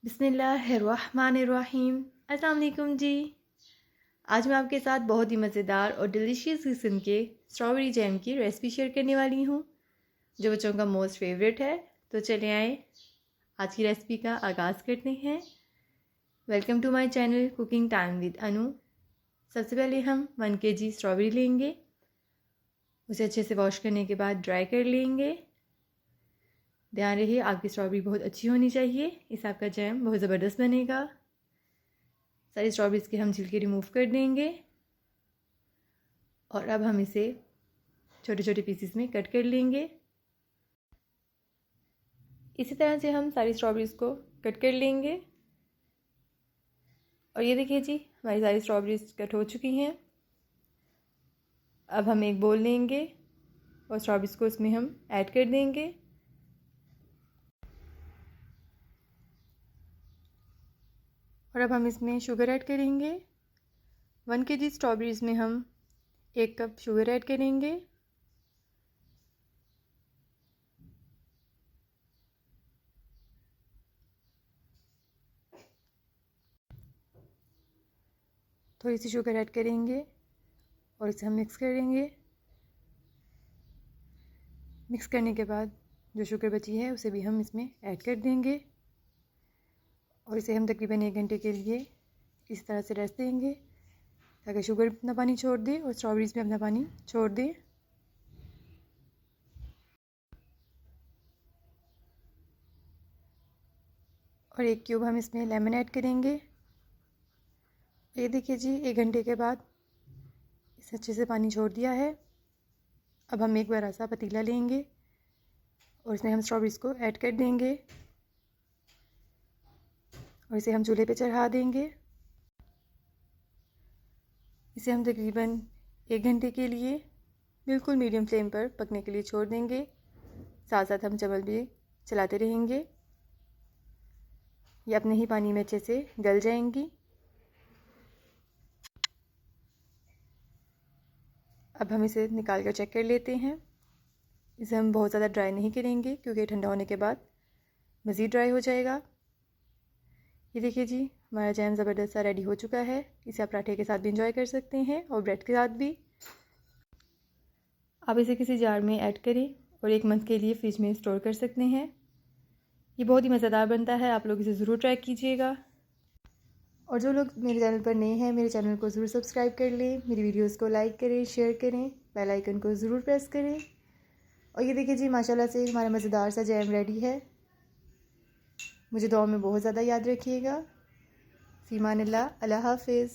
बिस्मिल्लाहिर्रहमानिर्रहीम। अस्सलाम वालेकुम जी। आज मैं आपके साथ बहुत ही मज़ेदार और डिलीशियस किस्म के स्ट्रॉबेरी जैम की रेसिपी शेयर करने वाली हूँ, जो बच्चों का मोस्ट फेवरेट है। तो चले आए आज की रेसिपी का आगाज़ करते हैं। Welcome to my channel cooking time with Anu. सबसे पहले हम 1 kg स्ट्रॉबेरी लेंगे। उसे अच्छे से वॉश करने के बाद ड्राई कर लेंगे। ध्यान रहे आपकी स्ट्रॉबेरी बहुत अच्छी होनी चाहिए, इससे आपका जैम बहुत ज़बरदस्त बनेगा। सारी स्ट्रॉबेरीज़ के हम छिलके रिमूव कर देंगे और अब हम इसे छोटे छोटे पीसेस में कट कर लेंगे। इसी तरह से हम सारी स्ट्रॉबेरीज़ को कट कर लेंगे। और ये देखिए जी, हमारी सारी स्ट्रॉबेरीज़ कट हो चुकी हैं। अब हम एक बोल लेंगे और स्ट्रॉबेरीज़ को इसमें हम ऐड कर देंगे। और अब हम इसमें शुगर ऐड करेंगे। 1 kg स्ट्रॉबेरीज़ में हम 1 कप शुगर ऐड करेंगे। थोड़ी सी शुगर ऐड करेंगे और इसे हम मिक्स करेंगे। मिक्स करने के बाद जो शुगर बची है उसे भी हम इसमें ऐड कर देंगे और इसे हम तकरीबन 1 घंटे के लिए इस तरह से रेस्ट देंगे, ताकि शुगर अपना पानी छोड़ दे और स्ट्रॉबेरीज भी अपना पानी छोड़ दे। और 1 क्यूब हम इसमें लेमन ऐड करेंगे। ये देखिए जी, 1 घंटे के बाद इसे अच्छे से पानी छोड़ दिया है। अब हम एक बड़ा सा पतीला लेंगे और इसमें हम स्ट्रॉबेरीज को ऐड कर देंगे और इसे हम चूल्हे पे चढ़ा देंगे। इसे हम तकरीबन 1 घंटे के लिए बिल्कुल मीडियम फ्लेम पर पकने के लिए छोड़ देंगे। साथ साथ हम चम्मच भी चलाते रहेंगे। ये अपने ही पानी में अच्छे से गल जाएंगी। अब हम इसे निकाल कर चेक कर लेते हैं। इसे हम बहुत ज़्यादा ड्राई नहीं करेंगे, क्योंकि ठंडा होने के बाद मज़ीद ड्राई हो जाएगा। ये देखिए जी, हमारा जैम ज़बरदस्त सा रेडी हो चुका है। इसे आप पराठे के साथ भी इंजॉय कर सकते हैं और ब्रेड के साथ भी। आप इसे किसी जार में ऐड करें और 1 मंथ के लिए फ्रिज में स्टोर कर सकते हैं। ये बहुत ही मज़ेदार बनता है, आप लोग इसे ज़रूर ट्राई कीजिएगा। और जो लोग मेरे चैनल पर नए हैं, मेरे चैनल को ज़रूर सब्सक्राइब कर लें, मेरी वीडियोस को लाइक करें, शेयर करें, बेल आइकन को ज़रूर प्रेस करें। और ये देखिए जी, माशाल्लाह से हमारा मज़ेदार सा जैम रेडी है। मुझे दुआ में बहुत ज़्यादा याद रखिएगा। फ़ी अमानिल्लाह, अल्लाह हाफ़िज़।